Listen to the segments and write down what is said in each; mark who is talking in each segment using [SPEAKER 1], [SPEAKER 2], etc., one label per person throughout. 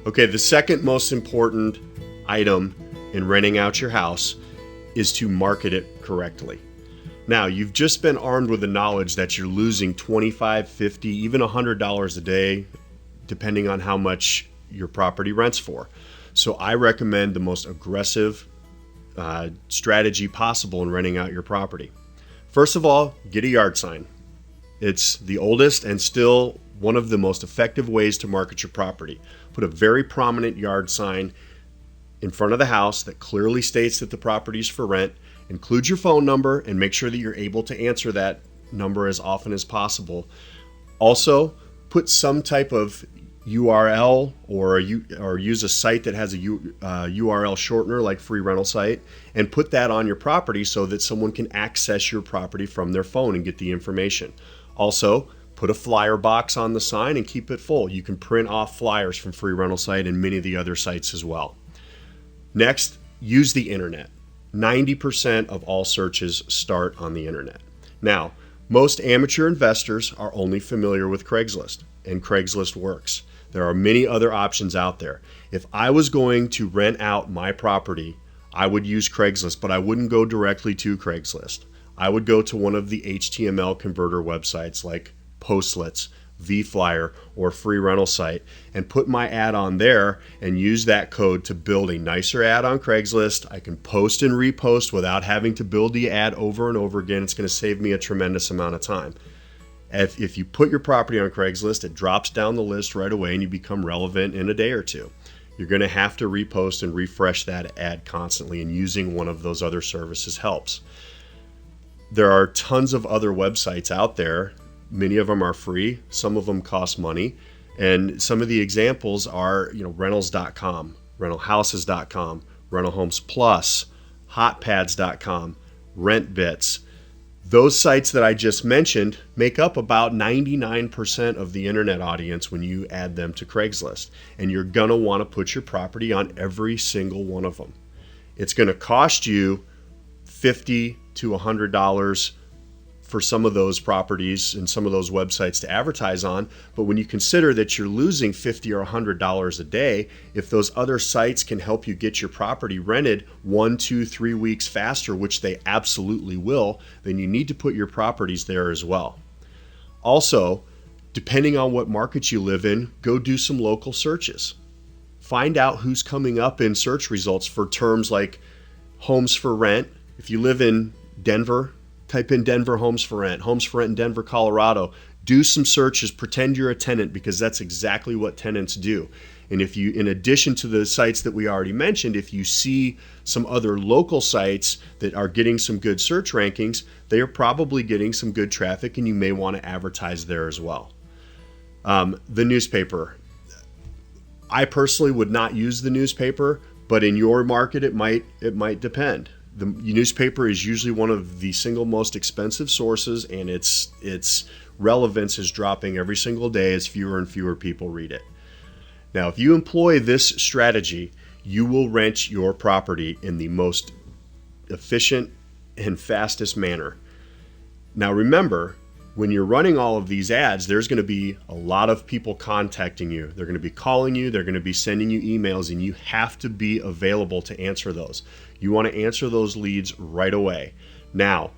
[SPEAKER 1] Okay, the second most important item in renting out your house is to market it correctly. Now, you've just been armed with the knowledge that you're losing $25, $50, even $100 a day, depending on how much your property rents for. So I recommend the most aggressive strategy possible in renting out your property. First of all, get a yard sign. It's the oldest and still one of the most effective ways to market your property. Put a very prominent yard sign in front of the house that clearly states that the property is for rent. Include your phone number and make sure that you're able to answer that number as often as possible. Also, put some type of URL or use a site that has a URL shortener like Free Rental Site, and put that on your property so that someone can access your property from their phone and get the information. Also, put a flyer box on the sign and keep it full. You can print off flyers from Free Rental Site and many of the other sites as well. Next, use the internet. 90% of all searches start on the internet. Now, most amateur investors are only familiar with Craigslist, and Craigslist works. There are many other options out there. If I was going to rent out my property, I would use Craigslist, but I wouldn't go directly to Craigslist. I would go to one of the HTML converter websites like Postlets, VFlyer, or Free Rental Site, and put my ad on there and use that code to build a nicer ad on Craigslist. I can post and repost without having to build the ad over and over again. It's going to save me a tremendous amount of time. If you put your property on Craigslist, it drops down the list right away and you become relevant in a day or two. You're going to have to repost and refresh that ad constantly, and using one of those other services helps. There are tons of other websites out there. Many of them are free. Some of them cost money. And some of the examples are, rentals.com, rentalhouses.com, Rental Homes Plus, hotpads.com, RentBits. Those sites that I just mentioned make up about 99% of the internet audience when you add them to Craigslist. And you're going to want to put your property on every single one of them. It's going to cost you $50 to $100 for some of those properties and some of those websites to advertise on. But when you consider that you're losing $50 or $100 a day, if those other sites can help you get your property rented 1, 2, 3 weeks faster, which they absolutely will, then you need to put your properties there as well. Also, depending on what market you live in, go do some local searches. Find out who's coming up in search results for terms like homes for rent. If you live in Denver, type in Denver homes for rent in Denver, Colorado. Do some searches, pretend you're a tenant, because that's exactly what tenants do. And if you, in addition to the sites that we already mentioned, if you see some other local sites that are getting some good search rankings, they are probably getting some good traffic, and you may want to advertise there as well. The newspaper. I personally would not use the newspaper, but in your market, it might depend. The newspaper is usually one of the single most expensive sources, and its relevance is dropping every single day as fewer and fewer people read it. Now, if you employ this strategy, you will rent your property in the most efficient and fastest manner. Now, remember, when you're running all of these ads, there's going to be a lot of people contacting you. They're going to be calling you, they're going to be sending you emails, and you have to be available to answer those. You want to answer those leads right away. Now,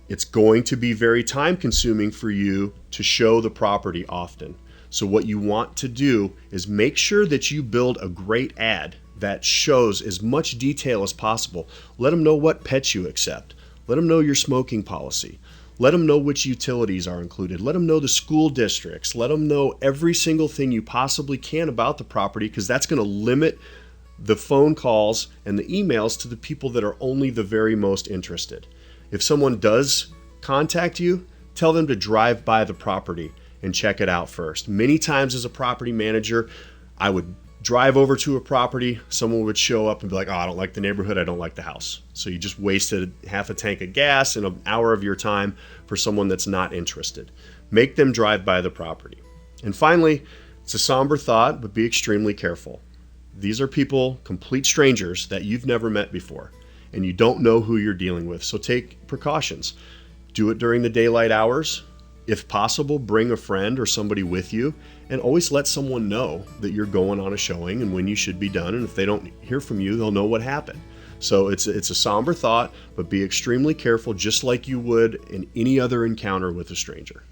[SPEAKER 1] it's going to be very time consuming for you to show the property often. So what you want to do is make sure that you build a great ad that shows as much detail as possible. Let them know what pets you accept. Let them know your smoking policy. Let them know which utilities are included. Let them know the school districts. Let them know every single thing you possibly can about the property, because that's going to limit the phone calls and the emails to the people that are only the very most interested. If someone does contact you, tell them to drive by the property and check it out first. Many times as a property manager, I would drive over to a property, someone would show up and be like, oh, I don't like the neighborhood, I don't like the house. So you just wasted half a tank of gas and an hour of your time for someone that's not interested. Make them drive by the property. And finally, it's a somber thought, but be extremely careful. These are people, complete strangers that you've never met before, and you don't know who you're dealing with. So take precautions. Do it during the daylight hours. If possible, bring a friend or somebody with you, and always let someone know that you're going on a showing and when you should be done. And if they don't hear from you, they'll know what happened. So it's a somber thought, but be extremely careful, just like you would in any other encounter with a stranger.